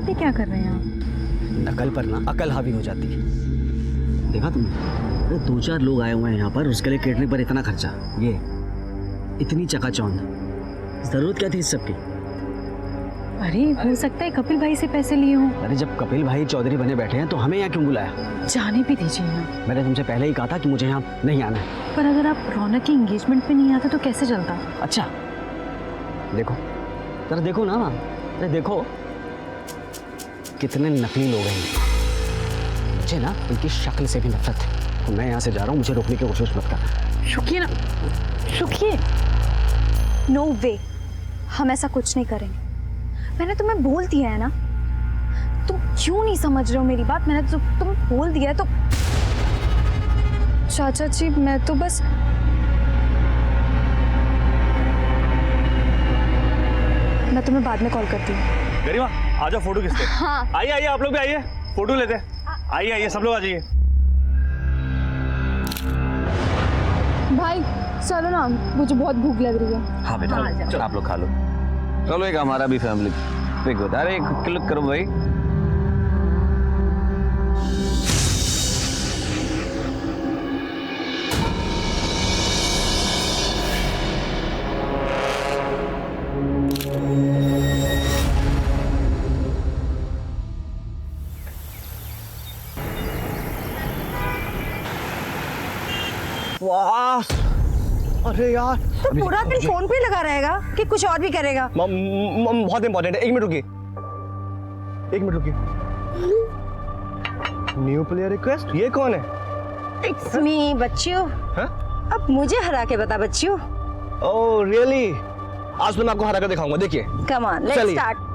भी क्या कर रहे हैं आप? नकल पर ना अकल हावी हो जाती है। देखा तुमने? अरे 2-4 लोग आए हुए हैं यहाँ पर, उसके लिए केटरिंग पर इतना खर्चा, ये इतनी चकाचौंध, जरूरत क्या थी इस सब की? अरे हो सकता है कपिल भाई से पैसे लिए हों। अरे जब कपिल भाई चौधरी बने बैठे हैं तो हमें यहाँ क्यों बुलाया? जाने भी दीजिए ना। मैंने तुमसे पहले ही कहा था कि मुझे यहाँ नहीं आना है। पर अगर आप रौनक की एंगेजमेंट पे नहीं आते तो कैसे चलता? अच्छा देखो, जरा देखो ना, अरे देखो कितने नकली लोग हैं। मुझे ना इनकी शक्ल से भी नफरत है। तो मैं यहाँ से जा रहा हूँ, मुझे रोकने की कोशिश मत कर। रुकिए ना, रुकिए। नो वे, हम ऐसा कुछ नहीं करेंगे। मैंने तुम्हें बोल दिया है ना, तुम क्यों नहीं समझ रहे हो मेरी बात? मैंने तो तुम्हें बोल दिया है। तो चाचा जी मैं तो बस मैं तुम्हें बाद में कॉल करती हूँ। गरिमा आ जाओ, फोटो खींचते हैं। हाँ आइए आइए, आप लोग भी आइए, फोटो लेते हैं। आइए आइए, सब लोग आ जाइए। भाई चलो ना, मुझे बहुत भूख लग रही है। हाँ बेटा, चलो आप लोग खा लो। चलो एक हमारा भी फैमिली पिक होता है। अरे एक क्लिक करो भाई। वाह, अरे यार तो पूरा दिन फोन पे लगा रहेगा कि कुछ और भी करेगा? बहुत इंपॉर्टेंट है, 1 मिनट रुकिए, 1 मिनट रुकिए। न्यू प्लेयर रिक्वेस्ट, ये कौन है? इट्स मी बच्चों। अब मुझे हरा के बता बच्चों। Oh really? आज तो मैं आपको हरा कर दिखाऊंगा, देखिए। Come on, let's start.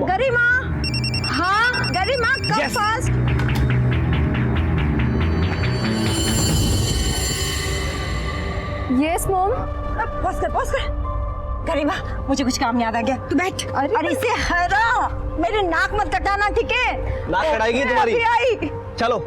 Garima, हाँ Garima, come fast. Yes mom. Pause कर। गरिमा, मुझे कुछ काम याद आ गया, तू बैठ। अरे इसे हरा, मेरे नाक मत कटाना, ठीक है? नाक कटाएगी तुम्हारी। चलो।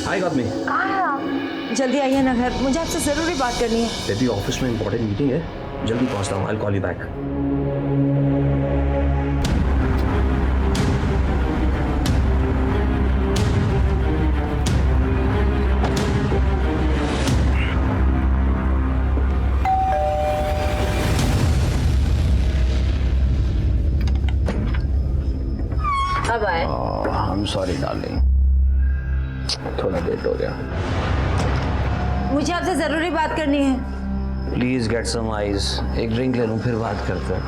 हाय गॉट मी। जल्दी आइए ना घर, मुझे आपसे जरूरी बात करनी है। बेबी ऑफिस में इंपॉर्टेंट मीटिंग है, जल्दी पहुंचता हूँ। I will call you back. अब आए। आई एम सॉरी डार्लिंग, थोड़ा लेट हो गया। मुझे आपसे जरूरी बात करनी है। प्लीज गेट सम आइस, एक ड्रिंक ले लूं फिर बात करते हैं।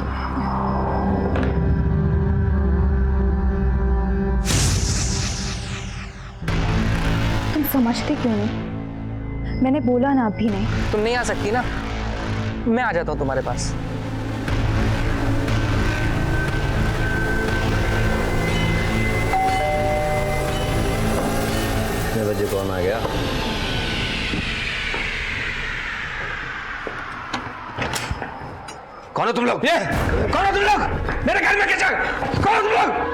तुम समझते क्यों नहीं? मैंने बोला ना, अभी नहीं। तुम नहीं आ सकती ना, मैं आ जाता हूँ तुम्हारे पास। कितने बजे कौन आ गया? कौन हो तुम लोग? ये कौन हो तुम लोग? मेरे घर में कैसे? कौन हो तुम लोग?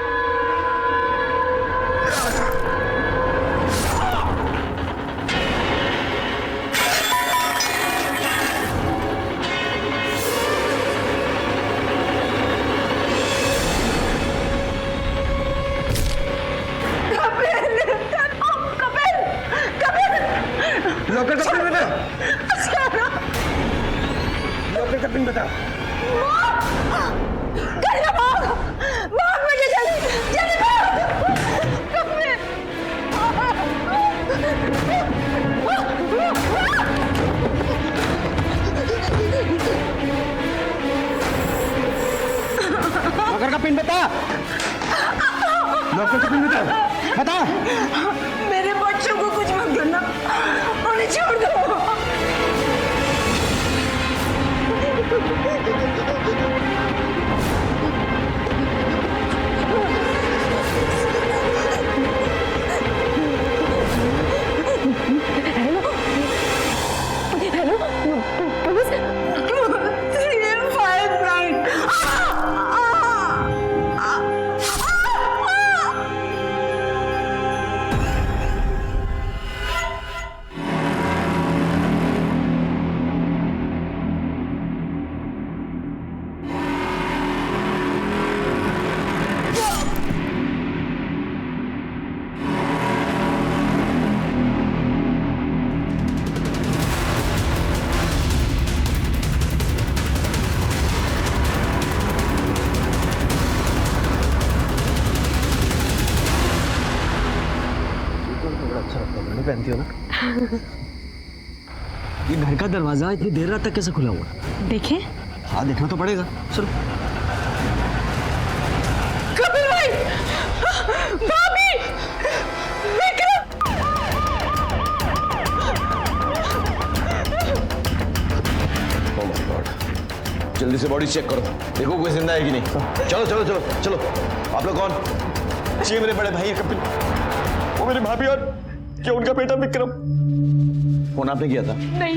लॉकर का पिन बता। लॉकर का पिन बता। भाग मुझे, जल्दी भाग। लॉकर का पिन बता। लॉकर का पिन बता। मेरे बच्चों को कुछ मत करना। पहनती हो ना। ये घर का दरवाजा इतनी देर रात तक कैसे खुला हुआ? देखें। हाँ देखना तो पड़ेगा, चलो। कपिल भाई, भाभी, विक्रम। ओह माय गॉड, जल्दी से बॉडी चेक करो, देखो कोई जिंदा है कि नहीं। चलो चलो चलो चलो। आप लोग कौन? जी मेरे बड़े भाई कपिल, वो मेरी भाभी और क्या उनका बेटा विक्रम। फोन आपने किया था? नहीं,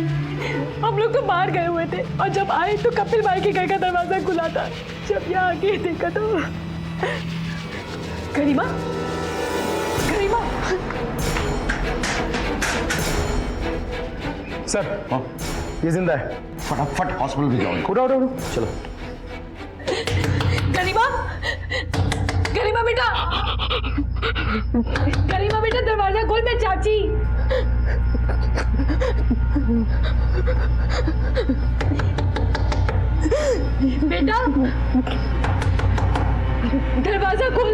हम लोग तो बाहर गए हुए थे और जब आए तो कपिल भाई के घर का दरवाजा खुला था। जब यहाँ आके देखा तो गरिमा, गरिमा। सर हाँ, ये जिंदा है। फटाफट हॉस्पिटल में जाओ। उठो उठो उठो। चलो। गरिमा, गरिमा बेटा, गरिमा बेटा दरवाजा खोल, मैं चाची। बेटा दरवाजा खोल।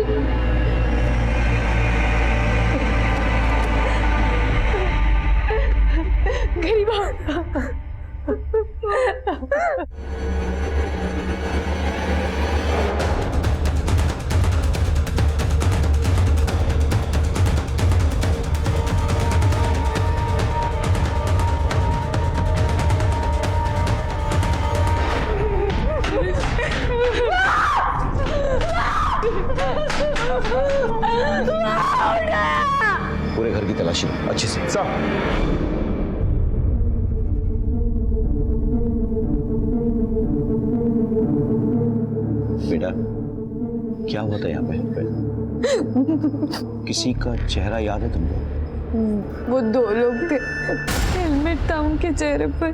गरिमा। पूरे घर की तलाशी लो अच्छे से। सर बेटा क्या हुआ था यहाँ पे? किसी का चेहरा याद है तुमको? वो दो लोग थे, हेलमेट था उनके चेहरे पर,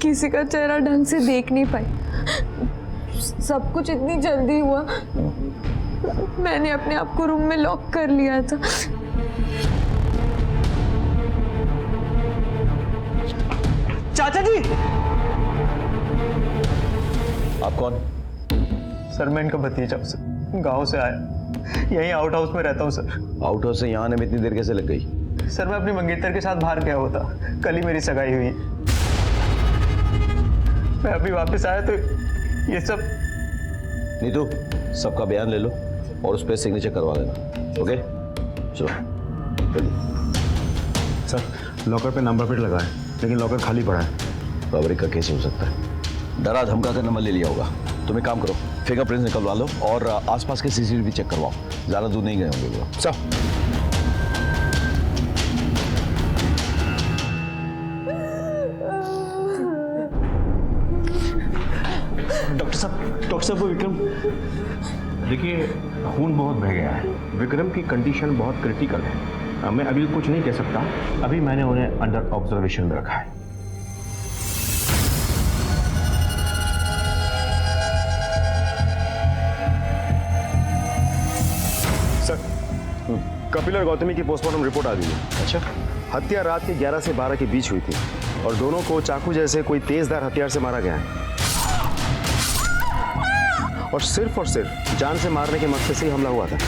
किसी का चेहरा ढंग से देख नहीं पाई। सब कुछ इतनी जल्दी हुआ, मैंने अपने आप को रूम में लॉक कर लिया था। चाचा जी। आप कौन? सर मैं इनका भतीजा हूँ सर, गाँव से आया, यहीं आउट हाउस में रहता हूँ सर। आउट हाउस से यहाँ आने में इतनी देर कैसे लग गई? सर मैं अपनी मंगेतर के साथ बाहर गया हुआ था, कल ही मेरी सगाई हुई। मैं अभी वापस आया तो ये सब। नीतू सबका बयान ले लो और उस पर सिग्नेचर करवा देना। ओके चलो सर लॉकर पे नंबर प्लेट लगा है लेकिन लॉकर खाली पड़ा है। रॉबरी का केस हो सकता है, डरा धमका कर नंबर ले लिया होगा। तुम एक काम करो, फिंगरप्रिंट्स निकलवा लो और आसपास के सीसीटीवी चेक करवाओ। ज्यादा दूर नहीं गए होंगे वो। सर डॉक्टर साहब वो विक्रम। देखिए खून बहुत बह गया है, विक्रम की कंडीशन बहुत क्रिटिकल है। मैं अभी कुछ नहीं कह सकता, अभी मैंने उन्हें अंडर ऑब्जर्वेशन में रखा है। सर कपिल और गौतमी की पोस्टमार्टम रिपोर्ट आ गई है। अच्छा, हत्या रात के 11 से 12 के बीच हुई थी और दोनों को चाकू जैसे कोई तेजधार हथियार से मारा गया है और सिर्फ जान से मारने के मकसद से ही हमला हुआ था।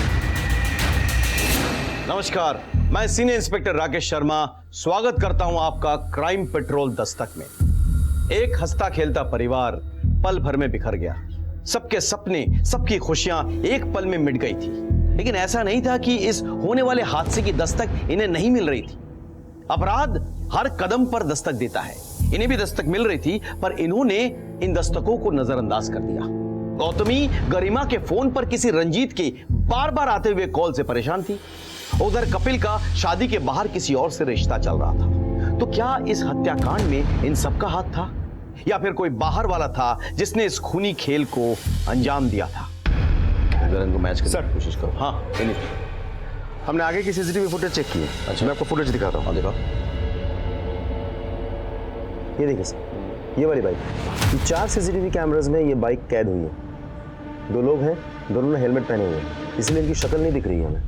नमस्कार, मैं सीनियर इंस्पेक्टर राकेश शर्मा स्वागत करता हूं आपका क्राइम पेट्रोल दस्तक में। एक हंसता खेलता परिवार पल भर में बिखर गया। सबके सपने, सबकी खुशियां एक पल में मिट गई थी। लेकिन ऐसा नहीं था कि इस होने वाले हादसे की दस्तक इन्हें नहीं मिल रही थी। अपराध हर कदम पर दस्तक देता है, इन्हें भी दस्तक मिल रही थी, पर इन्होंने इन दस्तकों को नजरअंदाज कर दिया। गौतमी गरिमा के फोन पर किसी रंजीत के बार बार आते हुए कॉल से परेशान थी। उधर कपिल का शादी के बाहर किसी और से रिश्ता चल रहा था। तो क्या इस हत्याकांड में इन सबका हाथ था, या फिर कोई बाहर वाला था जिसने इस खूनी खेल को अंजाम दिया था? अगर इनको मैच करने की कोशिश करो। हाँ, हमने आगे की सीसीटीवी फुटेज चेक की है। अच्छा, मैं आपको फुटेज दिखाता हूँ। देखो, ये देखिए सर, ये वाली बाइक, 4 सीसीटीवी कैमरास में ये बाइक कैद हुई है। 2 लोग हैं, दोनों ने हेलमेट पहने हुए हैं, इसलिए इनकी शक्ल नहीं दिख रही है हमें।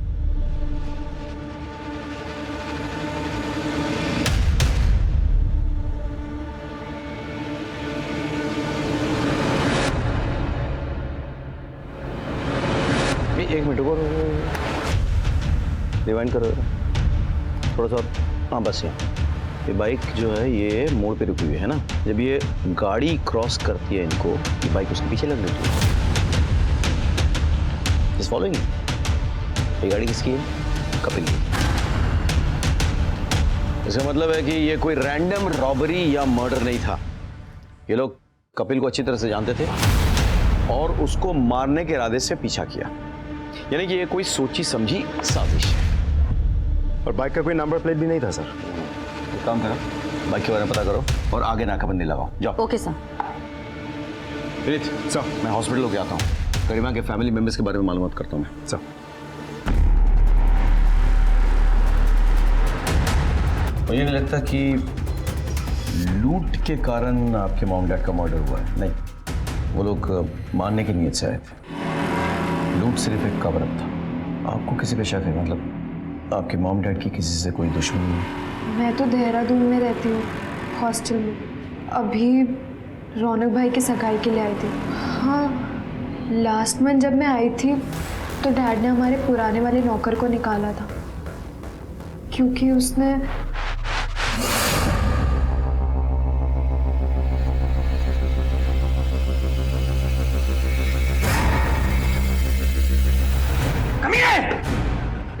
एक मिनट रुको, रिवाइंड करो थोड़ा सा। हाँ बस ये बाइक जो है ये मोड़ पे रुकी हुई है ना। जब ये गाड़ी क्रॉस करती है इनको, ये बाइक उसके पीछे लग रही है। इस फॉलोइंग, ये गाड़ी किसकी है? कपिल की। इसका मतलब है कि ये कोई रैंडम रॉबरी या मर्डर नहीं था। ये लोग कपिल को अच्छी तरह से जानते थे और उसको मारने के इरादे से पीछा किया। यानी कि ये कोई सोची समझी साजिश है। और बाइक का कोई नंबर प्लेट भी नहीं था सर। एक काम करो, बाइक के बारे में पता करो और आगे नाकाबंदी लगाओ। जाओ। Okay sir. विनीत सर, मैं हॉस्पिटल होके आता हूँ। गरिमा के फैमिली मेंबर्स के बारे में मालूमात करता हूँ मैं। सर, मुझे नहीं लगता कि लूट के कारण आपके मॉम डैड का मर्डर हुआ है। नहीं, वो लोग मारने की नीयत से आए थे। लूट सिर्फ एक कवर अप था। आपको किसी पे शक है? मतलब आपके मॉम डैड की किसी से कोई दुश्मनी? मैं तो देहरादून में रहती हूँ, हॉस्टल में। अभी रौनक भाई की सगाई के लिए आई थी। हाँ, लास्ट मंथ जब मैं आई थी तो डैड ने हमारे पुराने वाले नौकर को निकाला था, क्योंकि उसने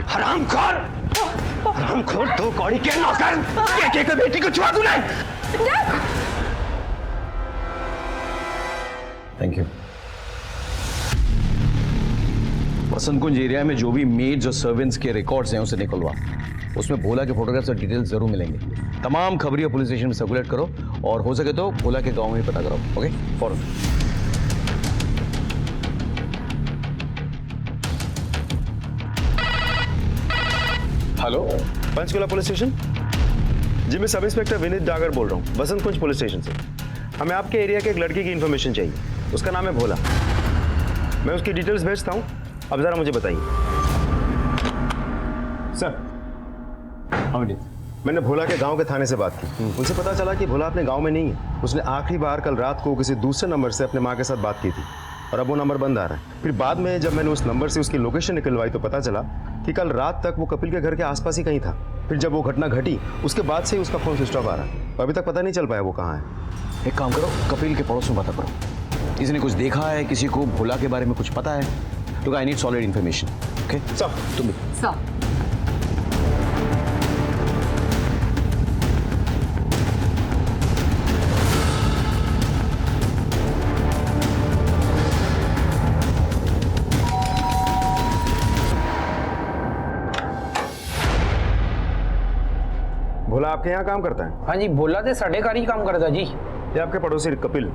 हरामखोर, 2 कौड़ी के नौकर, एक बेटी को छुआ तूने। Thank you. Vasant Kunj area में जो भी मेड्स और सर्वेंट्स के रिकॉर्ड्स हैं उसे निकलवा। उसमें भोला के फोटोग्राफ्स और डिटेल्स जरूर मिलेंगे। तमाम खबरियां पुलिस स्टेशन में सर्कुलेट करो और हो सके तो भोला के गांव में ही पता करो। ओके, फौरन। Hello, Panchkula police station. जी, मैं सब इंस्पेक्टर विनीत डागर बोल रहा हूँ, वसंत कुंज पुलिस स्टेशन से। हमें आपके एरिया के एक लड़की की इन्फॉर्मेशन चाहिए। उसका नाम है भोला। मैं उसकी डिटेल्स भेजता हूँ, अब जरा मुझे बताइए। सर, हाँ विनीत, मैंने भोला के गांव के थाने से बात की। उनसे पता चला कि भोला अपने गांव में नहीं है। उसने आखिरी बार कल रात को किसी दूसरे नंबर से अपने माँ के साथ बात की थी और अब वो नंबर बंद आ रहा है। फिर बाद में जब मैंने उस नंबर से उसकी लोकेशन निकलवाई तो पता चला कि कल रात तक वो कपिल के घर के आसपास ही कहीं था। फिर जब वो घटना घटी उसके बाद से ही उसका फोन स्विच ऑफ आ रहा है। अभी तक पता नहीं चल पाया वो कहाँ है। एक काम करो, कपिल के पड़ोस में पता करो। किसी ने कुछ देखा है, किसी को भोला के बारे में कुछ पता है? तो I need solid information. Okay sir, तुम भी। सर, भोला आपके यहाँ काम करता है? हाँ जी, भोला से साढ़े कार ही काम करता जी। ये आपके पड़ोसी कपिल,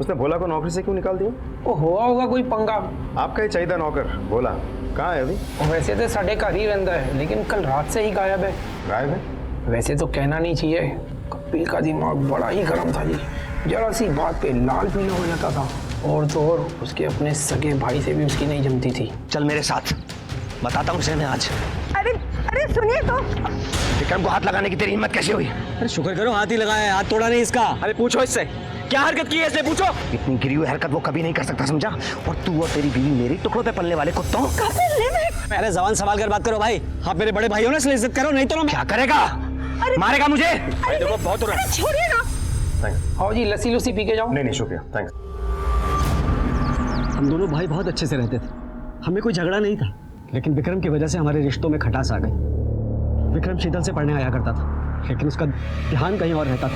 उसने भोला को नौकरी से क्यों निकाल दिया? वो हुआ होगा कोई पंगा। आपका ही चाहिए नौकर भोला, कहाँ है अभी? वैसे तो साढ़े कार ही रहता है, लेकिन कल रात से ही गायब है। गायब है? वैसे तो कहना नहीं चाहिए, कपिल का दिमाग बड़ा ही गर्म था जी। जरा सी बात पे लाल पीला हो जाता था। और तो और उसके अपने सगे भाई से भी उसकी नहीं जमती थी। चल मेरे साथ, बताता हूँ उसे मैं आज। अरे अरे सुनिए तो। विक्रम को हाथ लगाने की तेरी हिम्मत कैसे हुई? अरे शुक्र करो हाथ ही लगाया है, हाथ तोड़ा नहीं इसका। अरे पूछो इससे, क्या हरकत की है इसने, पूछो। इतनी गिरी हुई हरकत वो कभी नहीं कर सकता, समझा? और तू और तेरी बीवी मेरी टुकड़ों पे पलने वाले कुत्तों। अरे जबान संभाल कर बात करो भाई, आप मेरे बड़े भाई हो ना, इसलिए इज्जत करो, नहीं तो ना। क्या करेगा? मारेगा मुझे? देखो बहुत हो रहा है। छोड़िए ना। थैंक्स। हाँ जी, लस्सी लुस्सी पी के जाओ। नहीं शुक्रिया, थैंक्स। हम दोनों भाई बहुत अच्छे से रहते थे, हमें कोई झगड़ा नहीं था, लेकिन विक्रम की वजह से हमारे रिश्तों में खटास आ गई। विक्रम शीतल से पढ़ने आया करता था, लेकिन उसका ध्यान कहीं और रहता था।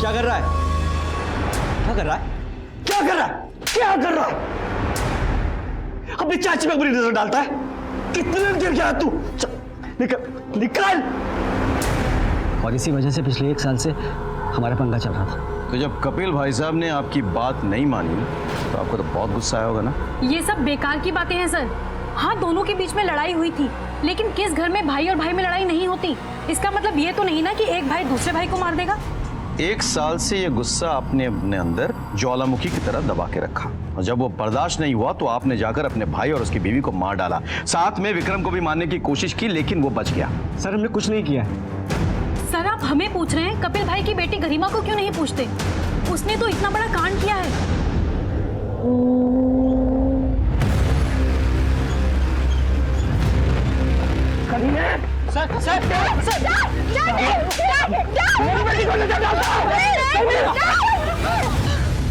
क्या कर रहा है? क्या कर रहा है? क्या कर रहा है? क्या कर रहा है? अपनी चाची पे बुरी नजर डालता है? कितने दिन गिर गया तू? निकल निकल। और इसी वजह से पिछले 1 साल से हमारा पंगा चल रहा था। तो जब कपिल भाई साहब ने आपकी बात नहीं मानी तो आपको तो बहुत गुस्सा आया होगा ना? ये सब बेकार की बातें हैं सर। हाँ, दोनों के बीच में लड़ाई हुई थी, लेकिन किस घर में भाई और भाई में लड़ाई नहीं होती? इसका मतलब ये तो नहीं ना कि एक भाई दूसरे भाई को मार देगा। 1 साल से ये गुस्सा आपने अपने अंदर ज्वालामुखी की तरह दबा के रखा, और जब वो बर्दाश्त नहीं हुआ तो आपने जाकर अपने भाई और उसकी बीवी को मार डाला। साथ में विक्रम को भी मारने की कोशिश की, लेकिन वो बच गया। सर हमने कुछ नहीं किया। सर आप हमें पूछ रहे हैं, कपिल भाई की बेटी गरिमा को क्यों नहीं पूछते? उसने तो इतना बड़ा कांड किया है।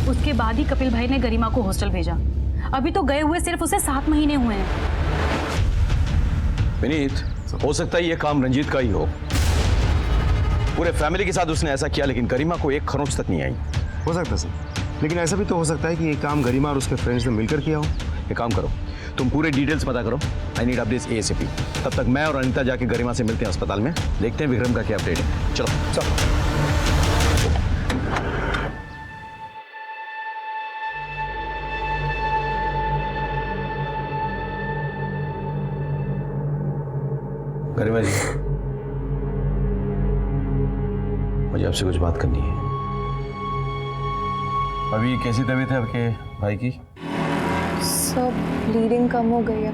उसके बाद ही कपिल भाई ने गरिमा को हॉस्टल भेजा। अभी तो गए हुए सिर्फ उसे 7 महीने हुए हैं। विनीत, हो सकता है ये काम रंजीत का ही हो। पूरे फैमिली के साथ उसने ऐसा किया, लेकिन गरिमा को एक खरोंच तक नहीं आई। हो सकता है सर, लेकिन ऐसा भी तो हो सकता है कि ये काम गरिमा और उसके फ्रेंड्स ने मिलकर किया हो। एक काम करो, तुम पूरे डिटेल्स पता करो। I need updates ASAP। तब तक मैं और अनिता जाके गरिमा से मिलते हैं अस्पताल में, देखते हैं विक्रम का क्या अपडेट है। चलो चलो। गरिमा जी, मुझे आपसे कुछ बात करनी है। अभी कैसी तबीयत है आपके भाई की? सब ब्लीडिंग कम हो गई है,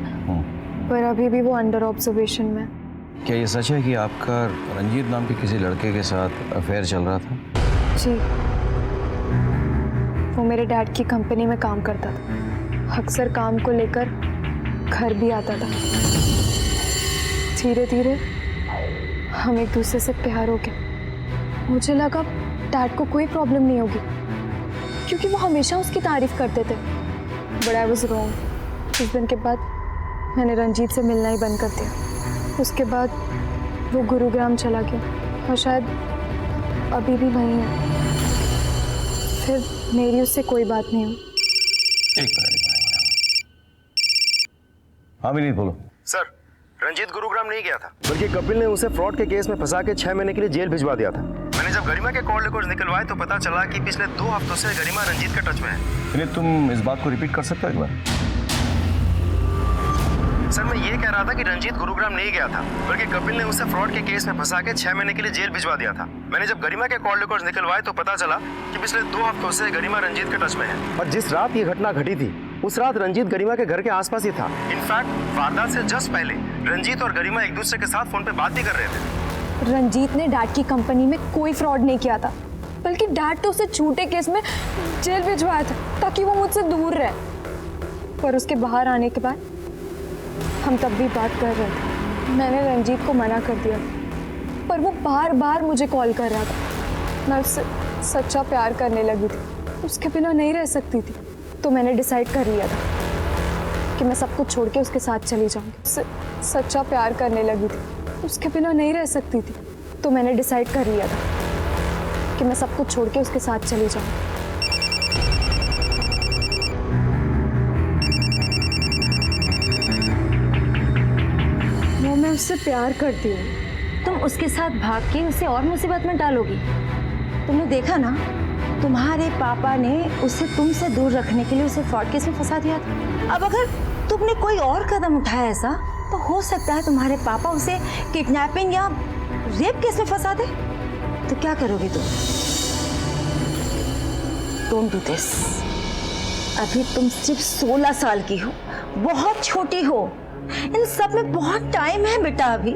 पर अभी भी वो अंडर ऑब्जर्वेशन में। क्या ये सच है कि आपका रंजीत नाम के किसी लड़के के साथ अफेयर चल रहा था? जी, वो मेरे डैड की कंपनी में काम करता था। अक्सर काम को लेकर घर भी आता था। धीरे धीरे हम एक दूसरे से प्यार हो गया। मुझे लगा डैड को कोई प्रॉब्लम नहीं होगी, क्योंकि वो हमेशा उसकी तारीफ करते थे। But I was wrong. कुछ दिन के बाद मैंने रंजीत से मिलना ही बंद कर दिया। उसके बाद वो गुरुग्राम चला गया और शायद अभी भी वहीं है। फिर मेरी उससे कोई बात नहीं हुई। एक मिनट। हाँ विनीत, बोलो। सर, रंजीत गुरुग्राम नहीं गया था, बल्कि कपिल ने उसे फ्रॉड के केस में फंसा के 6 महीने के लिए जेल भिजवा दिया था। मैंने जब गरिमा के कॉल रिकॉर्ड्स निकलवाए तो पता चला कि पिछले 2 हफ्तों से गरिमा रंजीत के टच में है। विनीत, तुम इस बात को रिपीट कर सकते हो एक बार? सर, मैं ये कह रहा था कि रंजीत गुरुग्राम नहीं गया था, बल्कि कपिल ने उसे फ्रॉड के केस में फंसा के 6 महीने के लिए जेल भिजवा दिया था। मैंने जब गरिमा के कॉल रिकॉर्ड्स निकलवाए तो पता चला कि पिछले 2 हफ्तों से गरिमा रंजीत के टच में है। और जिस रात ये घटना घटी थी, उस रात रंजीत गरिमा के घर के आसपास ही था। इनफैक्ट वारदात से जस्ट पहले रंजीत और गरिमा एक दूसरे के साथ फोन पे बात भी कर रहे थे। रंजीत ने डैड की कंपनी में कोई फ्रॉड नहीं किया था, बल्कि डैड तो उसे झूठे केस में जेल भिजवाया था ताकि वो मुझसे दूर रहे। पर उसके बाहर आने के बाद हम तब भी बात कर रहे थे। मैंने रंजीत को मना कर दिया, पर वो बार बार मुझे कॉल कर रहा था। मैं उससे सच्चा प्यार करने लगी थी, उसके बिना नहीं रह सकती थी। तो मैंने डिसाइड कर लिया था कि मैं सब कुछ छोड़ के उसके साथ चली जाऊंगी। उससे सच्चा प्यार करने लगी थी, उसके बिना नहीं रह सकती थी। तो मैंने डिसाइड कर लिया था कि मैं सब कुछ छोड़ के उसके साथ चली जाऊंगी। वो मैं उससे प्यार करती हूँ। तुम उसके साथ भाग के उसे और मुसीबत में डालोगी। तुमने देखा ना, तुम्हारे पापा ने उसे तुमसे दूर रखने के लिए उसे फ्रॉड केस में फंसा दिया था। अब अगर तुमने कोई और कदम उठाया ऐसा, तो हो सकता है तुम्हारे पापा उसे किडनैपिंग या रेप केस में फंसा दे। तो क्या करोगी तुम? Don't do this. अभी तुम सिर्फ 16 साल की हो, बहुत छोटी हो। इन सब में बहुत टाइम है बेटा अभी।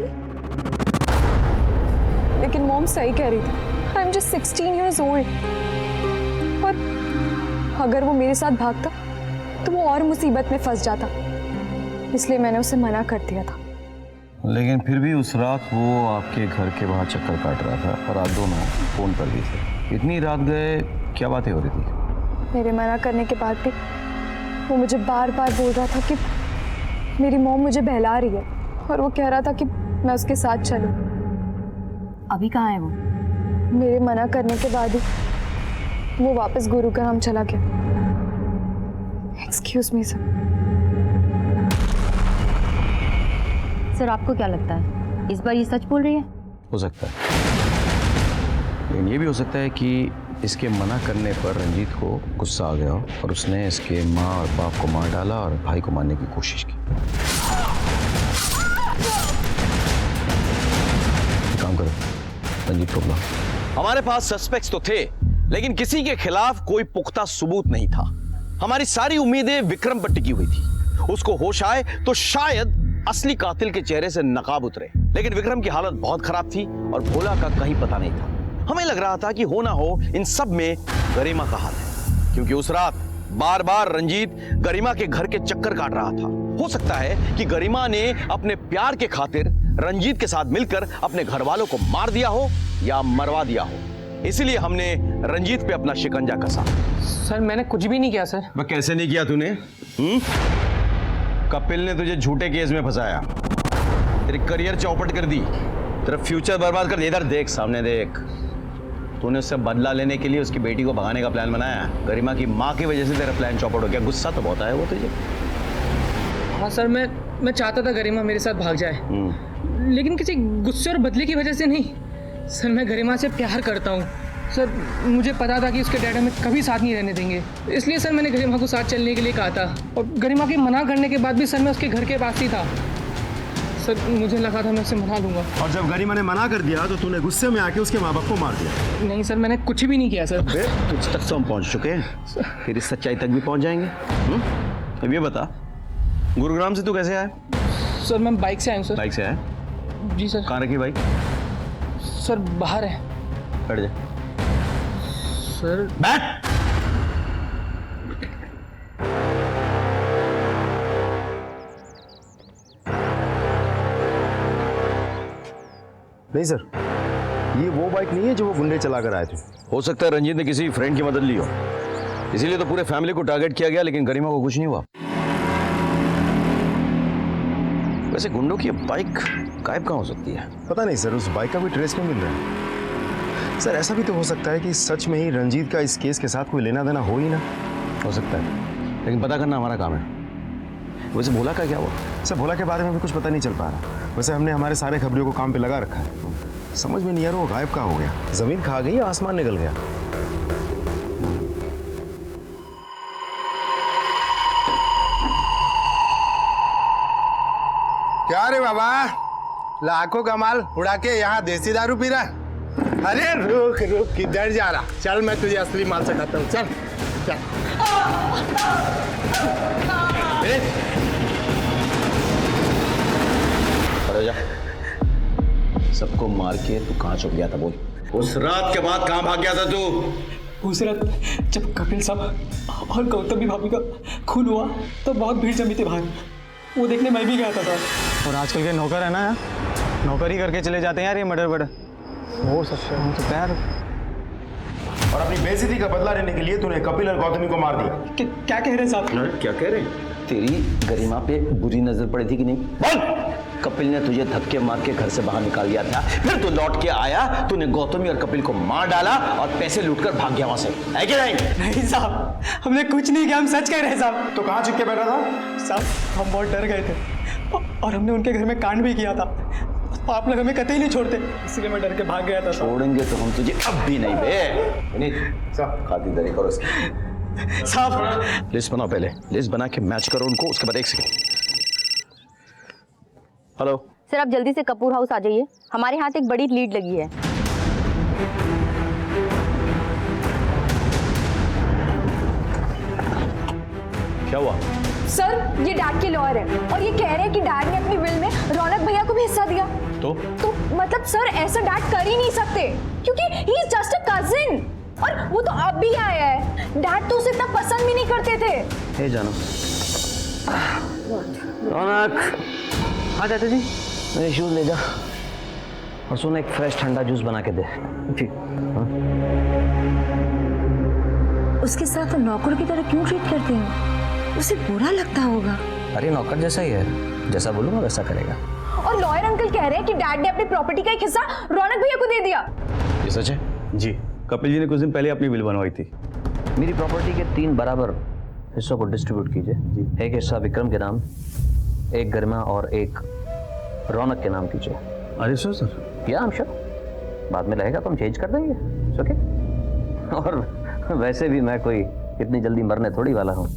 लेकिन मॉम सही कह रही थी। I am just 16 years old। और अगर वो मेरे साथ भागता तो वो और मुसीबत में फंस जाता, इसलिए मैंने उसे मना कर दिया था। लेकिन फिर भी उस रात वो आपके घर के बाहर चक्कर काट रहा था और आप दोनों फोन पर भी थे। इतनी रात गए, क्या बातें हो रही थी? मेरे मना करने के बाद भी वो मुझे बार बार बोल रहा था कि मेरी मॉम मुझे बहला रही है, और वो कह रहा था कि मैं उसके साथ चलूं। अभी कहाँ है वो? मेरे मना करने के बाद ही वो वापस गुरुग्राम चला गया। Excuse me sir. सर आपको क्या लगता है इस बार ये सच बोल रही है? हो सकता है, लेकिन ये भी हो सकता है कि इसके मना करने पर रंजीत को गुस्सा आ गया हो और उसने इसके माँ और बाप को मार डाला और भाई को मारने की कोशिश की। काम करो, रंजीत को बुलाओ। हमारे पास सस्पेक्ट्स तो थे, लेकिन किसी के खिलाफ कोई पुख्ता सबूत नहीं था। हमारी सारी उम्मीदें विक्रम पर टिकी हुई थी। उसको होश आए तो शायद असली कातिल के चेहरे से नकाब उतरे, लेकिन विक्रम की हालत बहुत खराब थी और भोला का कहीं पता नहीं था। हमें लग रहा था कि हो ना हो इन सब में गरिमा का हाथ है, क्योंकि उस रात बार बार रंजीत गरिमा के घर के चक्कर काट रहा था। हो सकता है कि गरिमा ने अपने प्यार के खातिर रंजीत के साथ मिलकर अपने घर वालों को मार दिया हो या मरवा दिया हो। इसीलिए हमने रंजीत पे अपना शिकंजा कसा। सर मैंने कुछ भी नहीं किया सर। वह कैसे नहीं किया तूने? कपिल ने तुझे झूठे केस में फंसाया, तेरी करियर चौपट कर दी, तेरा फ्यूचर बर्बाद कर दिया। इधर देख, सामने देख। तूने उससे बदला लेने के लिए उसकी बेटी को भगाने का प्लान बनाया। गरिमा की माँ की वजह से तेरा प्लान चौपट हो गया। गुस्सा तो बहुत आया वो तुझे। हाँ सर, मैं चाहता था गरिमा मेरे साथ भाग जाए, लेकिन किसी गुस्से और बदले की वजह से नहीं। सर मैं गरिमा से प्यार करता हूँ सर। मुझे पता था कि उसके डैड हमें कभी साथ नहीं रहने देंगे, इसलिए सर मैंने गरिमा को साथ चलने के लिए कहा था। और गरिमा के मना करने के बाद भी सर मैं उसके घर के पास ही था। सर मुझे लगा था मैं उसे मना लूंगा। और जब गरिमा ने मना कर दिया तो तूने गुस्से में आके उसके माँ बाप को मार दिया। नहीं सर, मैंने कुछ भी नहीं किया सर। कुछ तक तो हम पहुंच चुके हैं, फिर इस सच्चाई तक भी पहुंच जाएंगे। अब ये बता, गुरुग्राम से तू कैसे आया? सर मैं बाइक से आया हूँ सर। बाइक से आया? जी सर। कहाँ रखी बाइक? सर बाहर है। बैठ जा। सर बैठ। नहीं सर, ये वो बाइक नहीं है जो वो गुंडे चला कर आए थे। हो सकता है रंजीत ने किसी फ्रेंड की मदद ली हो, इसीलिए तो पूरे फैमिली को टारगेट किया गया, लेकिन गरिमा को कुछ नहीं हुआ। वैसे गुंडों की बाइक गायब कहाँ हो सकती है? पता नहीं सर, उस बाइक का कोई ट्रेस नहीं मिल रहा है। सर ऐसा भी तो हो सकता है कि सच में ही रंजीत का इस केस के साथ कोई लेना देना हो ही ना। हो सकता है, लेकिन पता करना हमारा काम है। वैसे भोला का क्या हुआ? सर भोला के बारे में भी कुछ पता नहीं चल पा रहा। वैसे हमने हमारे सारे खबरियों को काम पे लगा रखा है, समझ में नहीं आ रहा वो गायब कहाँ हो गया। जमीन खा गई या आसमान निकल गया। क्या रे बाबा, लाखों का माल उड़ा के यहाँ देसी दारू पी रहा? अरे रुक रुक, किधर जा रहा? चल मैं तुझे असली माल सिखाता हूँ। चल चल। अरे जा, सबको मार के तू कहाँ छुप गया था बोल? उस रात के बाद कहाँ भाग गया था तू? उस रात जब कपिल साहब और गौतमी भाभी का खून हुआ तो बहुत भीड़ जमी थी बाहर, वो देखने मैं भी गया था सर। और आजकल के नौकर है ना यार, नौकर ही करके चले जाते हैं यार ये मर्डर वर्डर। हो सकता है यार। और अपनी बेइज्जती का बदला लेने के लिए तूने कपिल और गौतमी को मार दिया। क्या कह रहे साहब? क्या कह रहे? तेरी गरिमा पे बुरी नजर पड़ी थी कि नहीं? बोल! कपिल ने तुझे धक्के मार के घर से बाहर निकाल दिया था, फिर तू लौट के आया, तूने गौतमी और कपिल को मार डाला और पैसे लूटकर भाग गया वहां से, है कि नहीं? नहीं साहब, हमने कुछ नहीं किया, हम सच कह रहे हैं साहब। तो कहाँ छुप के बैठा था? साहब हम बहुत डर गए थे और हमने उनके घर में कांड भी किया था। आप लोग हमें कतई नहीं छोड़ते, इसलिए मैं डर के भाग गया था। छोड़ेंगे तो हम तुझे अब भी नहीं बे। खातिरदारी करो इसकी। साहब लिस्ट बनाओ, पहले लिस्ट बना के मैच करो उनको, उसके बाद एक सेकंड। हेलो सर आप जल्दी से कपूर हाउस आ जाइए, हमारे हाथ एक बड़ी लीड लगी है। क्या हुआ? सर ये डैड के लॉयर है और ये कह रहे हैं कि डैड ने अपनी विल में रौनक भैया को भी हिस्सा दिया। तो मतलब सर ऐसा डैड कर ही नहीं सकते, क्योंकि he is just a cousin, और वो तो अब भी आया है। डैड तो उसे इतना पसंद भी नहीं करते थे। हे जानो रौनक, हाँ चाचा जी मेरे शूज ले जा और सुन एक फ्रेश ठंडा जूस बना के दे। ठीक। उसके साथ नौकर की तरह क्यों ट्रीट करते हैं? उसे बुरा लगता होगा। अरे नौकर जैसा ही है, जैसा बोलूंगा वैसा करेगा। और लॉयर अंकल कह रहे हैं कि डैड ने अपनी प्रॉपर्टी का एक हिस्सा रौनक भैया को दे दिया। ये सच है? जी। कपिल जी ने कुछ दिन पहले अपनी विल बनवाई थी। मेरी प्रॉपर्टी के 3 बराबर हिस्सों को डिस्ट्रीब्यूट कीजिए। एक हिस्सा विक्रम के नाम, एक गरिमा और एक रौनक के नाम कीजिए। अरे सर या श्योर, बाद में रहेगा तो हम चेंज कर देंगे। ओके। और वैसे भी मैं कोई इतनी जल्दी मरने थोड़ी वाला हूँ।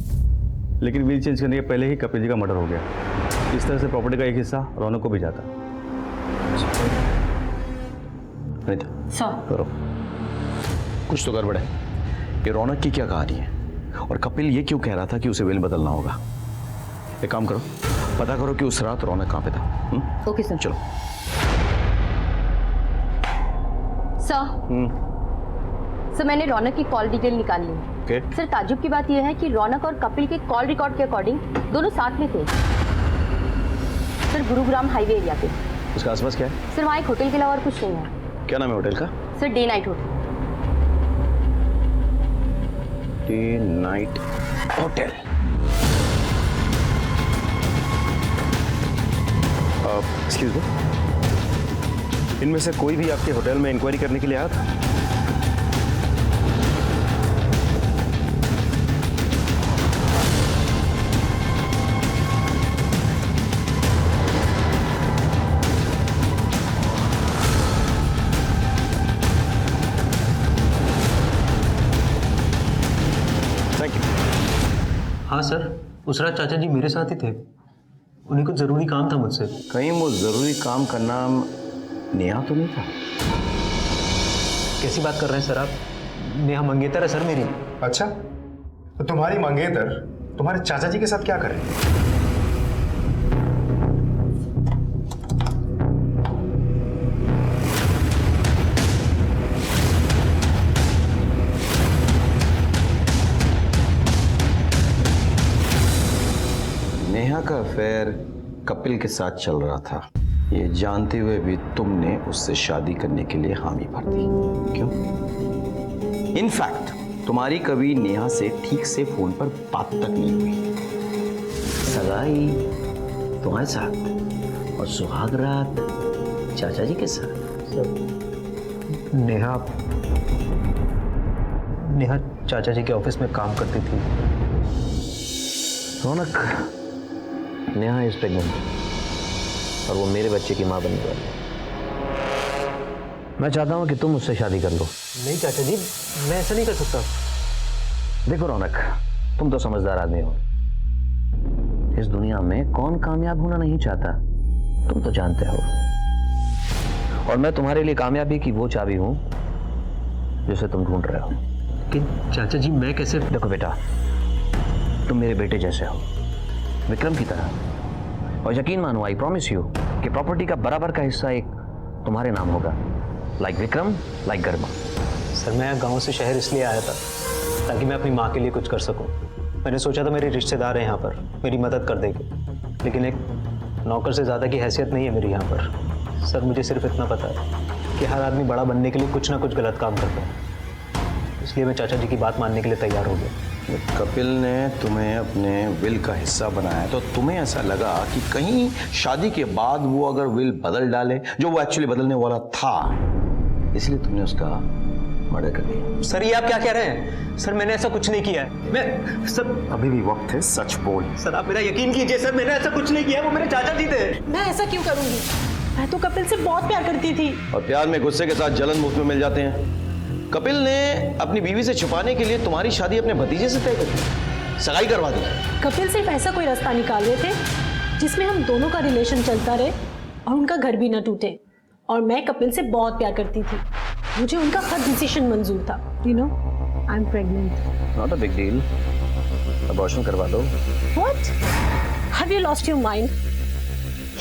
लेकिन विल चेंज करने के पहले ही कपिल जी का मर्डर हो गया। इस तरह से प्रॉपर्टी का एक हिस्सा रौनक को भी जाता। सर, करो। कुछ तो गड़बड़ है। ये रौनक की क्या कहानी है और कपिल ये क्यों कह रहा था कि उसे विल बदलना होगा? एक काम करो, पता करो कि उस रात रौनक कहाँ पे था। Okay sir. चलो। सर, मैंने रौनक की कॉल डिटेल निकाल ली। ओके। सर, ताजुब की बात यह है कि रौनक और कपिल के कॉल रिकॉर्ड के अकॉर्डिंग दोनों साथ में थे। सर, गुरुग्राम हाईवे एरिया पे। उसके आसपास क्या है? सर, वहाँ एक होटल के अलावा और कुछ नहीं है। क्या नाम है होटल का? Sir, day night hotel. Day night hotel. Excuse me, इनमें से कोई भी आपके होटल में इंक्वायरी करने के लिए आया था? Thank you. हाँ सर, उस रात चाचा जी मेरे साथ ही थे। उन्हें कुछ ज़रूरी काम था मुझसे। कहीं वो जरूरी काम का नाम नेहा तो नहीं था? कैसी बात कर रहे हैं सर आप? नेहा मंगेतर है सर मेरी। अच्छा, तो तुम्हारी मंगेतर तुम्हारे चाचा जी के साथ क्या कर रही है? नेहा का अफेयर कपिल के साथ चल रहा था, ये जानते हुए भी तुमने उससे शादी करने के लिए हामी भर दी। क्यों? इनफैक्ट तुम्हारी कभी नेहा से ठीक से फोन पर बात तक नहीं हुई। सगाई तुम्हारे साथ और सुहाग रात चाचा जी के साथ। नेहा चाचा जी के ऑफिस में काम करती थी। रौनक, नेहा इज प्रेग्नेंट और वो मेरे बच्चे की मां बनने वाली है। मैं चाहता हूं कि तुम उससे शादी कर लो। नहीं चाचा जी, मैं ऐसा नहीं कर सकता। देखो रौनक, तुम तो समझदार आदमी हो। इस दुनिया में कौन कामयाब होना नहीं चाहता, तुम तो जानते हो। और मैं तुम्हारे लिए कामयाबी की वो चाबी हूं जिसे तुम ढूंढ रहे हो। लेकिन चाचा जी मैं कैसे? देखो बेटा, तुम मेरे बेटे जैसे हो, विक्रम की तरह। और यकीन मानो, आई प्रॉमिस यू कि प्रॉपर्टी का बराबर का हिस्सा एक तुम्हारे नाम होगा। लाइक विक्रम, लाइक गरिमा। सर, मैं गांव से शहर इसलिए आया था ताकि मैं अपनी माँ के लिए कुछ कर सकूं। मैंने सोचा था मेरे रिश्तेदार हैं यहाँ पर, मेरी मदद कर देंगे, लेकिन एक नौकर से ज़्यादा की हैसियत नहीं है मेरी यहाँ पर। सर, मुझे सिर्फ इतना पता है कि हर आदमी बड़ा बनने के लिए कुछ ना कुछ गलत काम करता है, इसलिए मैं चाचा जी की बात मानने के लिए तैयार हो गया। कपिल ने तुम्हें अपने विल का हिस्सा बनाया तो तुम्हें ऐसा लगा कि कहीं शादी के बाद वो अगर विल बदल डाले, जो वो एक्चुअली बदलने वाला था, इसलिए तुमने उसका मर्डर कर दिया। सर, ये आप क्या कह रहे हैं? सर, मैंने ऐसा कुछ नहीं किया है। मैं सर, अभी भी वक्त है, सच बोल। सर आप मेरा यकीन कीजिए सर, मैंने ऐसा कुछ नहीं किया। वो मेरे चाचा जी थे। मैं ऐसा क्यों करूंगी? मैं तो कपिल से बहुत प्यार करती थी। और प्यार में गुस्से के साथ जलन मुफ्त में मिल जाते हैं। कपिल ने अपनी बीवी से छुपाने के लिए तुम्हारी शादी अपने भतीजे से तय कर दी, सगाई करवा दी। कपिल सिर्फ ऐसा कोई रास्ता निकाल रहे थे जिसमें हम दोनों का रिलेशन चलता रहे और उनका घर भी ना टूटे। और मैं कपिल से बहुत प्यार करती थी, मुझे उनका हर डिसीजन मंजूर था। You know, I am pregnant. Not a big deal, abortion करवा दो। What? Have you lost your mind?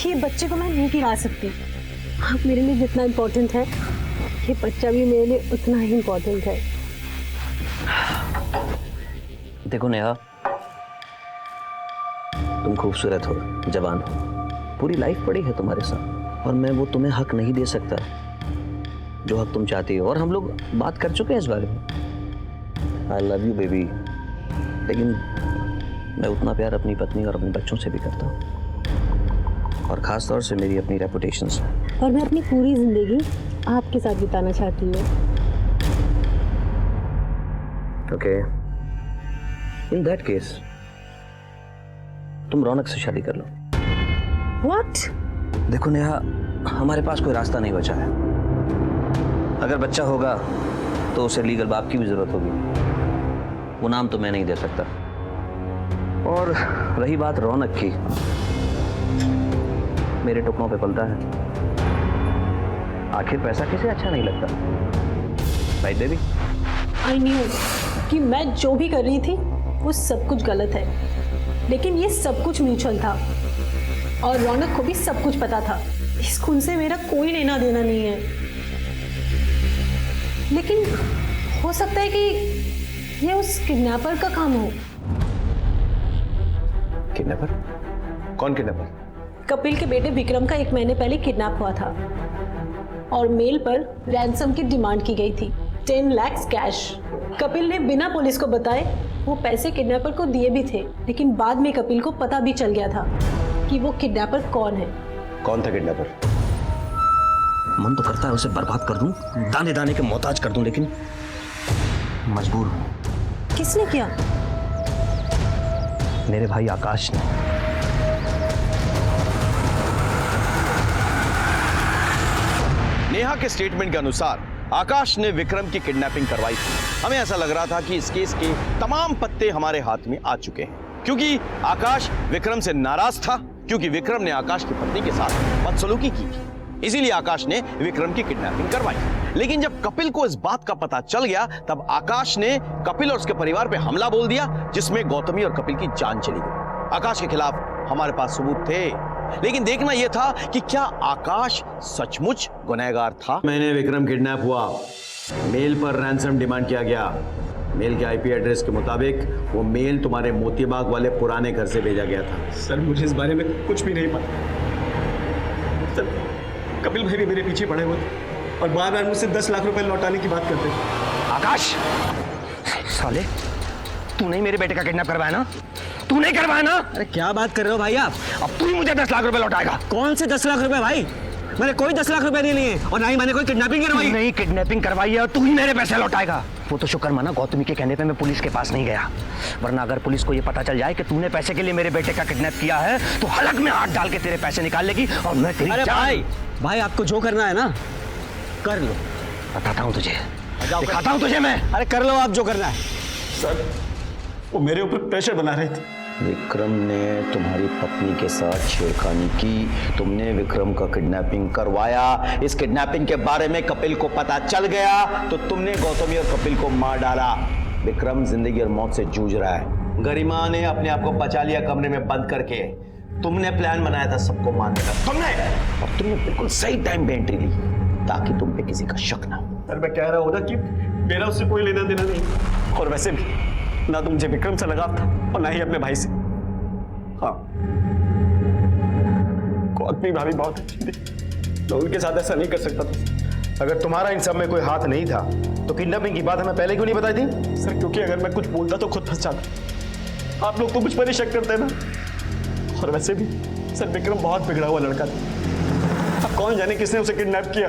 ये बच्चे को मैं नहीं गिरा सकती। आप मेरे लिए जितना इम्पोर्टेंट है, ये बच्चा भी मेरे लिए उतना ही इम्पोर्टेंट है। देखो नेहा, तुम खूबसूरत हो, जवान हो, पूरी लाइफ पड़ी है तुम्हारे साथ, और मैं वो तुम्हें हक नहीं दे सकता जो हक तुम चाहती हो। और हम लोग बात कर चुके हैं इस बारे में। आई लव यू बेबी, लेकिन मैं उतना प्यार अपनी पत्नी और अपने बच्चों से भी करता हूँ, और खास तौर से मेरी अपनी रेपुटेशन से। और मैं अपनी पूरी जिंदगी आपके साथ बिताना चाहती हूँ। ओके, इन दैट केस तुम रौनक से शादी कर लो। व्हाट? देखो नेहा, हमारे पास कोई रास्ता नहीं बचा है। अगर बच्चा होगा तो उसे लीगल बाप की भी जरूरत होगी। वो नाम तो मैं नहीं दे सकता। और रही बात रौनक की, मेरे टुकड़ों पे पलता है। आखिर पैसा किसे अच्छा नहीं लगता, राइट बेबी? आई न्यू कि मैं जो भी कर रही थी वो सब कुछ गलत है, लेकिन ये सब कुछ म्यूचुअल था और रौनक को भी सब कुछ पता था। इस खून से मेरा कोई लेना देना नहीं है, लेकिन हो सकता है कि ये उस किडनैपर का काम हो। किडनैपर? कौन किडनैपर? कपिल के बेटे विक्रम का 1 महीने पहले किडनैप हुआ था और मेल पर रैंसम की डिमांड की गई थी, 10 लाख कैश। कपिल ने बिना पुलिस को बताए वो पैसे किडनैपर को दिए भी थे, लेकिन बाद में कपिल को पता भी चल गया था कि वो किडनैपर कौन है। कौन था किडनैपर? मन तो करता है उसे बर्बाद कर दूं, दाने दाने के मोहताज कर दूं, लेकिन मजबूर हूं। किसने किया? मेरे भाई आकाश ने। नेहा के स्टेटमेंट के अनुसार आकाश ने विक्रम की किडनैपिंग करवाई थी। हमें ऐसा लग रहा था कि इस केस के तमाम पत्ते हमारे हाथ में आ चुके हैं, क्योंकि आकाश विक्रम से नाराज था, क्योंकि विक्रम ने आकाश की पत्नी के साथ बदसलूकी की थी। इसीलिए आकाश ने विक्रम की किडनैपिंग करवाई। लेकिन जब कपिल को इस बात का पता चल गया, तब आकाश ने कपिल और उसके परिवार पे हमला बोल दिया, जिसमें गौतमी और कपिल की जान चली गई। आकाश के खिलाफ हमारे पास सबूत थे, लेकिन देखना यह था कि क्या आकाश सचमुच गुनहगार था। मैंने विक्रम किडनैप हुआ, मेल पर रैंसम डिमांड किया गया। मेल के आईपी एड्रेस के मुताबिक वो मेल तुम्हारे मोतीबाग वाले पुराने घर से भेजा गया था। सर मुझे इस बारे में कुछ भी नहीं पता। सर कपिल भाई भी मेरे पीछे पड़े हुए थे और बार बार मुझसे 10 लाख रुपए लौटाने की बात करते थे। आकाश, साले, तू नहीं मेरे बेटे का किडनैप करवाया ना? तू नहीं करवाया ना? अरे क्या बात कर रहे हो भाई आप? अब तू ही मुझे 10 लाख रुपए लौटाएगा। कौन से 10 लाख रुपए भाई? मैंने कोई 10 लाख रुपए नहीं लिए और ना ही मैंने कोई किडनैपिंग करवाई। नहीं किडनैपिंग करवाई है और तू ही मेरे पैसे लौटाएगा। वो तो शुक्र माना गौतमी के कहने पे मैं पुलिस के पास नहीं गया, वरना अगर पुलिस को ये पता चल जाए कि तूने पैसे के लिए मेरे बेटे का किडनैप किया है तो हलक में हाथ डाल के तेरे पैसे निकाल लेगी और मैं तेरी अरे भाई आपको जो करना है ना कर लो। बताता हूँ तुझे, दिखाता हूँ तुझे मैं। अरे कर लो आप जो करना है। सर वो मेरे ऊपर प्रेशर बना रहे थे। विक्रम ने तुम्हारी पत्नी के साथ छेड़खानी की, तुमने विक्रम का किडनैपिंग करवाया। इस किडनैपिंग के बारे में कपिल को पता चल गया तो तुमने गौतमी और कपिल को मार डाला। विक्रम जिंदगी और मौत से जूझ रहा है। गरिमा ने अपने आप को बचा लिया कमरे में बंद करके। तुमने प्लान बनाया था सबको मारने का, तुमने बिल्कुल सही टाइम पे एंट्री ली ताकि तुम पे किसी का शक ना हो। सर मैं कह रहा हूँ ना कि मेरा उससे कोई लेना देना नहीं, और वैसे भी ना तो मुझे विक्रम से लगाव था और ना ही अपने भाई से। हाँ गौतमी भाभी बहुत अच्छी थी, तो उनके साथ ऐसा नहीं कर सकता था। अगर तुम्हारा इन सब में कोई हाथ नहीं था तो किडनैपिंग की बात हमें पहले क्यों नहीं बताई थी? सर क्योंकि अगर मैं कुछ बोलता तो खुद फंस जाता। आप लोग तो मुझ पर ही शक करते ना। और वैसे भी सर विक्रम बहुत बिगड़ा हुआ लड़का था। अब कौन जाने किसने उसे किडनैप किया,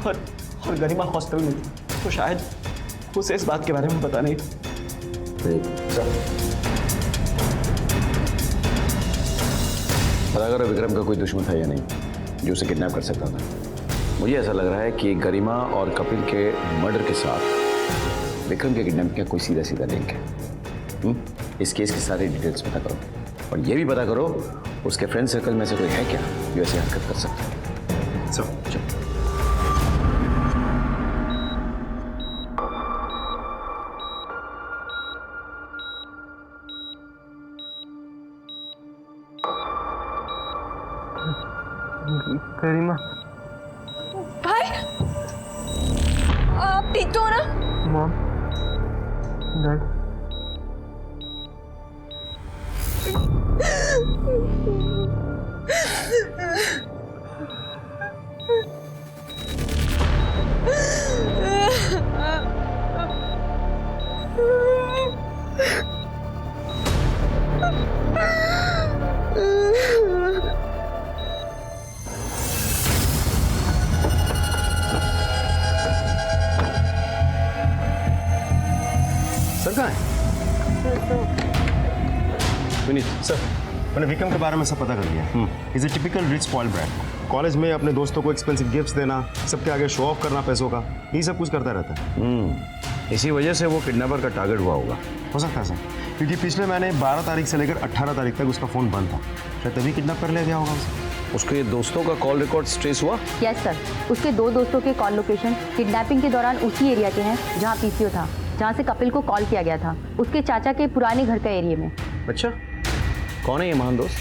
और गरिमा हॉस्टल में थी, तो शायद उसे इस बात के बारे में पता नहीं था। पता करो विक्रम का कोई दुश्मन था या नहीं जो उसे किडनैप कर सकता था। मुझे ऐसा लग रहा है कि गरिमा और कपिल के मर्डर के साथ विक्रम के किडनैप का कोई सीधा सीधा लिंक है। इस केस की सारी डिटेल्स पता करो और ये भी पता करो उसके फ्रेंड सर्कल में से कोई है क्या जो ऐसी हरकत कर सकता है। चलो गरिमा भाई, आप ठीक तो हो ना? मॉम डैड सर कहाँ है? विनीत सर, मैंने विक्रम के बारे में सब पता कर लिया। Is a typical rich spoiled brat. College में अपने दोस्तों को एक्सपेंसिव गिफ्ट्स देना, सबके आगे शो ऑफ करना पैसों का, यही सब कुछ करता रहता है। इसी वजह से वो किडनैपर का टारगेट हुआ होगा। हो सकता है सर, क्योंकि पिछले महीने 12 तारीख से लेकर 18 तारीख तक उसका फ़ोन बंद था, शायद तभी किडनैप कर लिया गया होगा उसे। उसके दोस्तों का कॉल रिकॉर्ड ट्रेस हुआ? यस सर, उसके 2 दोस्तों के कॉल लोकेशन किडनैपिंग के दौरान उसी एरिया के हैं जहां पीसीओ था, जहां से कपिल को कॉल किया गया था, उसके चाचा के पुराने घर का एरिया में। अच्छा, कौन है ये महान दोस्त?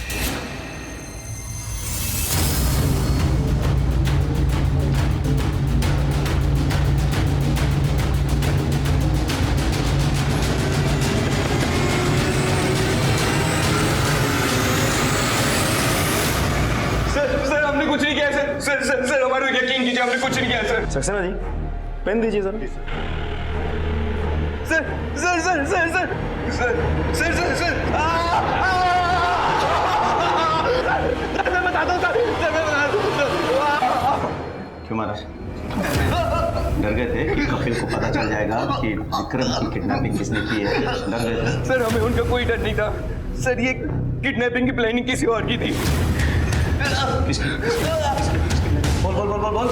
सर हमने कुछ नहीं किया है सर हमारे यकीन कीजिए, हमने कुछ नहीं किया है सर। सक्सेना जी, पेन दीजिए सर। क्यों मारा? डर गए थे कि कपिल को पता चल जाएगा कि विक्रम की किडनैपिंग किसने की है? डर गए थे? सर हमें उनका कोई डर नहीं था सर, ये किडनैपिंग की प्लानिंग किसी और की थी। बोल बोल बोल बोल बोल।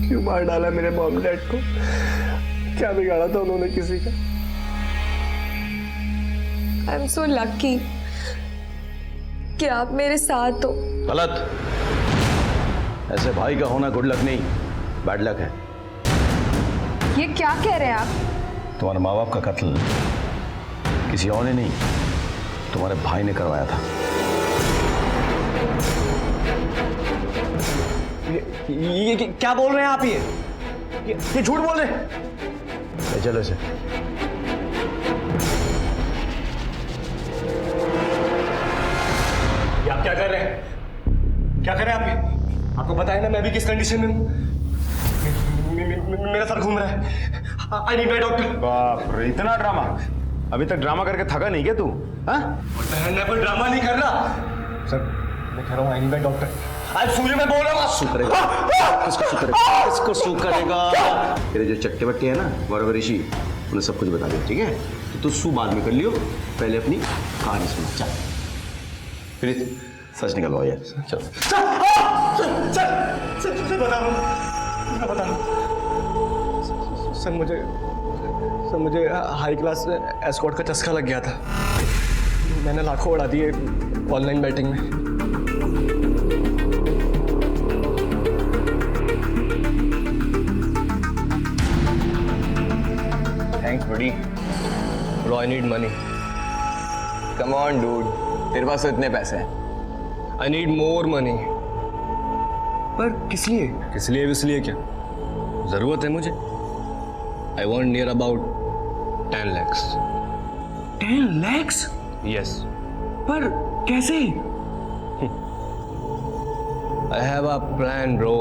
क्यों मार डाला मेरे मॉम डैड को? क्या बिगाड़ा था उन्होंने किसी का? आई एम सो लकी कि आप मेरे साथ हो। गलत। ऐसे भाई का होना गुड लक नहीं, बैड लक है। ये क्या कह रहे हैं आप? तुम्हारे माँ बाप का कत्ल किसी और ने नहीं, तुम्हारे भाई ने करवाया था। ये क्या बोल रहे हैं आप? ये झूठ बोल रहे हैं। चलो इसे। आप क्या कर रहे हैं? क्या कर रहे हैं आप? ये आपको पता है ना मैं भी किस कंडीशन में हूँ। मेरा सर घूम रहा है। I need my doctor. बाप रे, इतना ड्रामा! अभी तक ड्रामा करके थका नहीं क्या तू? हाँ? मैं कोई ड्रामा नहीं कर रहा सर, मैं कह रहा हूँ आई नीड माय डॉक्टर। आज सूर्य में बोल रहा हूँ। सू करेगा? किसको सू करेगा? किसको सू करेगा? तेरे जो चट्टे बट्टे है ना गौरव ऋषि, उन्हें सब कुछ बता दिया, ठीक है? तो तू सू बाद में कर लियो, पहले अपनी कहानी सुना। चल फिर सच निकलवाओ यार। चल सर बता रहा हूँ सर, मुझे हाई क्लास एस्कॉर्ट का चस्का लग गया था। मैंने लाखों उड़ा दिए ऑनलाइन बैटिंग में। Thanks, buddy. Bro, I need money. Come on, dude. तेरे पास तो इतने पैसे हैं। I need more money. पर किस लिए? किस लिए इसलिए क्या? जरूरत है मुझे। I want near about 10 lakhs. 10 lakhs? Yes. पर कैसे? I have a plan, bro.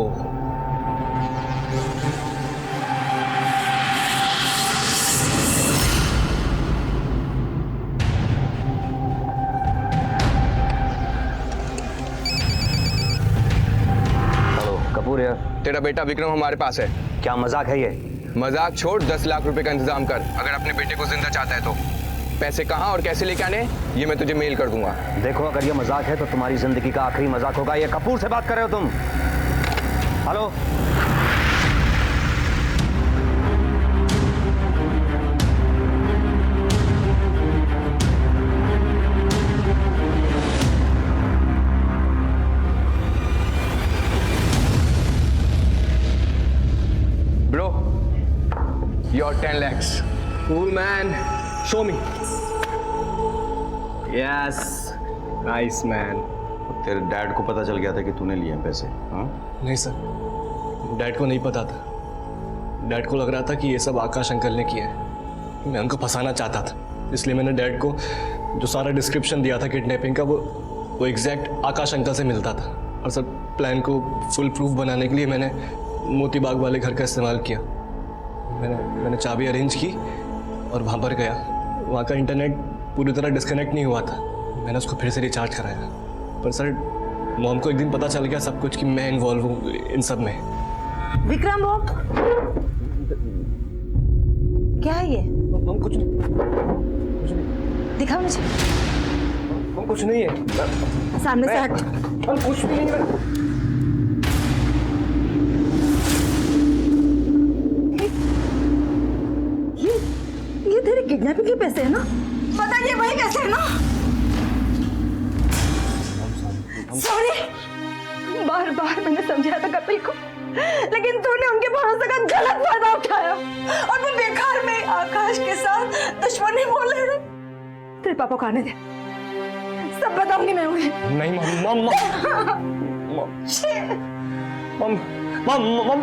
Kapoor यार, तेरा बेटा विक्रम हमारे पास है। क्या मजाक है ये? मजाक छोड़, 10 लाख रुपए का इंतजाम कर अगर अपने बेटे को जिंदा चाहता है तो। पैसे कहाँ और कैसे लेके आने ये मैं तुझे मेल कर दूंगा। देखो अगर ये मजाक है तो तुम्हारी जिंदगी का आखिरी मजाक होगा। ये कपूर से बात कर रहे हो तुम? Hello bro, your 10 lakhs. Cool man, show me. Yes, nice man. तेरे डैड को पता चल गया था कि तूने लिए हैं पैसे? हाँ? नहीं सर, डैड को नहीं पता था। डैड को लग रहा था कि ये सब आकाश अंकल ने किया है। मैं उनको फंसाना चाहता था, इसलिए मैंने डैड को जो सारा डिस्क्रिप्शन दिया था किडनैपिंग का वो एग्जैक्ट आकाश अंकल से मिलता था। और सर प्लान को फुल प्रूफ बनाने के लिए मैंने मोती बाग वाले घर का इस्तेमाल किया। मैंने चाबी अरेंज की और वहाँ पर गया। वहाँ का इंटरनेट पूरी तरह डिस्कनेक्ट नहीं हुआ था। मैंने उसको फिर से रिचार्ज कराया, पर सर मॉम को एक दिन पता चल गया सब कुछ कि मैं इन्वॉल्व हूँ इन सब में। विक्रम वो क्या है ये? हम कुछ नहीं, दिखा मुझे। हम कुछ नहीं है। सामने से हट। हम कुछ भी नहीं है। ये तेरे किडनैपिंग के पैसे है ना? पता ये वही पैसे है ना? सॉरी, बार बार मैंने समझाया था कपिल को, लेकिन तूने उनके भरोसे का गलत फायदा उठाया और वो बेकार में आकाश के साथ दुश्मनी बोल रहे थे। तेरे पापा को आने दे, सब बताऊंगी मैं उन्हें। नहीं मम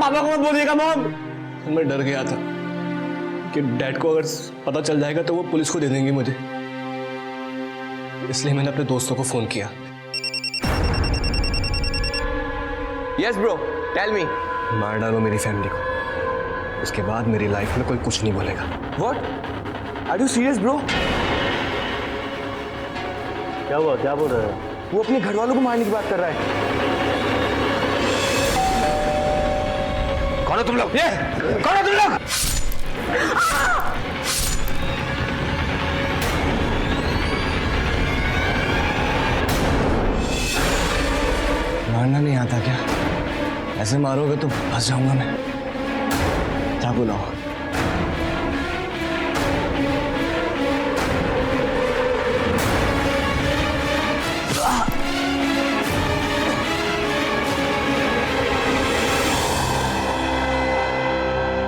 पापा को मत बोलिएगा मम। मैं डर गया था कि डैड को अगर पता चल जाएगा तो वो पुलिस को दे देंगे मुझे, इसलिए मैंने अपने दोस्तों को फोन किया। Yes bro, tell me. मार डालो मेरी फैमिली को, उसके बाद मेरी लाइफ में कोई कुछ नहीं बोलेगा। What? Are you serious bro? क्या हुआ, क्या बोल रहे हो? वो अपने घर वालों को मारने की बात कर रहा है। कौन हो तुम लोग? कौन हो तुम लोग? मारना नहीं आता क्या? ऐसे मारोगे तो फंस जाऊंगा मैं। क्या बुलाओ?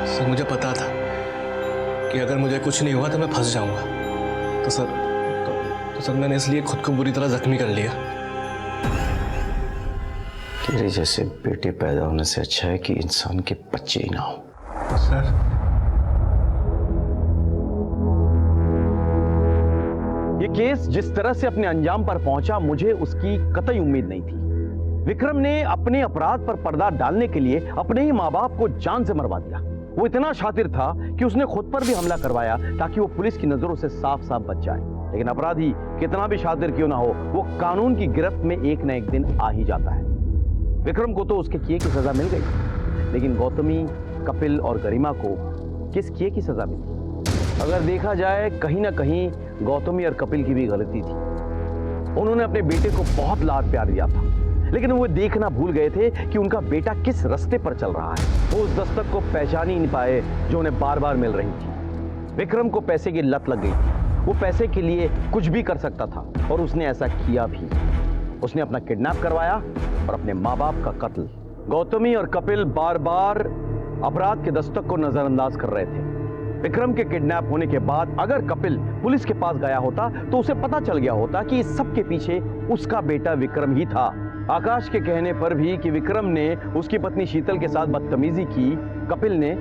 सर मुझे पता था कि अगर मुझे कुछ नहीं हुआ तो मैं फंस जाऊंगा, तो सर मैंने इसलिए खुद को बुरी तरह जख्मी कर लिया। तेरे जैसे बेटे पैदा होने से अच्छा है कि इंसान के बच्चे ही ना हो। सर ये केस जिस तरह से अपने अंजाम पर पहुंचा, मुझे उसकी कतई उम्मीद नहीं थी। विक्रम ने अपने अपराध पर पर्दा डालने के लिए अपने ही माँ बाप को जान से मरवा दिया। वो इतना शातिर था कि उसने खुद पर भी हमला करवाया ताकि वो पुलिस की नजरों से साफ साफ बच जाए। लेकिन अपराधी कितना भी शातिर क्यों ना हो, वो कानून की गिरफ्त में एक न एक दिन आ ही जाता है। विक्रम को तो उसके किए की सजा मिल गई, लेकिन गौतमी, कपिल और गरिमा को किस किए की सजा मिली? अगर देखा जाए कहीं ना कहीं गौतमी और कपिल की भी गलती थी। उन्होंने अपने बेटे को बहुत लाड प्यार दिया था, लेकिन वो देखना भूल गए थे कि उनका बेटा किस रास्ते पर चल रहा है। वो उस दस्तक को पहचान ही नहीं पाए जो उन्हें बार बार मिल रही थी। विक्रम को पैसे की लत लग गई थी। वो पैसे के लिए कुछ भी कर सकता था और उसने ऐसा किया भी। उसने अपना किडनैप करवाया और अपने माँ बाप का कत्ल। गौतमी और कपिल बार बार अपराध के दस्तक को नजरअंदाज कर रहे थे। विक्रम के किडनैप होने के बाद अगर कपिल पुलिस के पास गया होता तो उसे पता चल गया होता कि इस सब के पीछे उसका बेटा विक्रम ही था। आकाश के कहने पर भी कि विक्रम ने उसकी पत्नी शीतल के साथ बदतमीजी की, कपिल ने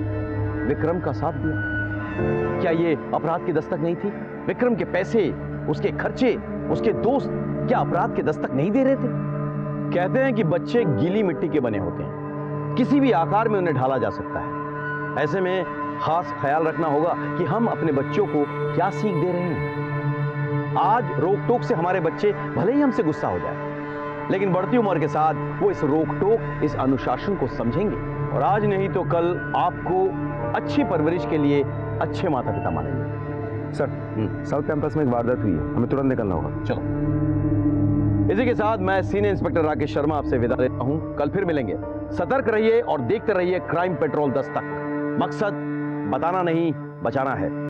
विक्रम का साथ दिया। क्या ये अपराध की दस्तक नहीं थी? विक्रम के पैसे, उसके खर्चे, उसके दोस्त क्या अपराध के दस्तक नहीं दे रहे थे? कहते हैं कि बच्चे गीली मिट्टी के बने होते हैं, किसी भी आकार में उन्हें ढाला जा सकता है। ऐसे में खास ख्याल रखना होगा कि हम अपने बच्चों को क्या सीख दे रहे हैं। आज रोक टोक से हमारे बच्चे भले ही हमसे गुस्सा हो जाए, लेकिन बढ़ती उम्र के साथ वो इस रोक टोक, इस अनुशासन को समझेंगे और आज नहीं तो कल आपको अच्छी परवरिश के लिए अच्छे माता पिता मानेंगे। सर, साउथ कैंपस में एक वारदात हुई है, हमें तुरंत निकलना होगा। चलो। इसी के साथ मैं सीनियर इंस्पेक्टर राकेश शर्मा आपसे विदा लेता हूं। कल फिर मिलेंगे। सतर्क रहिए और देखते रहिए क्राइम पेट्रोल दस्तक। मकसद बताना नहीं, बचाना है।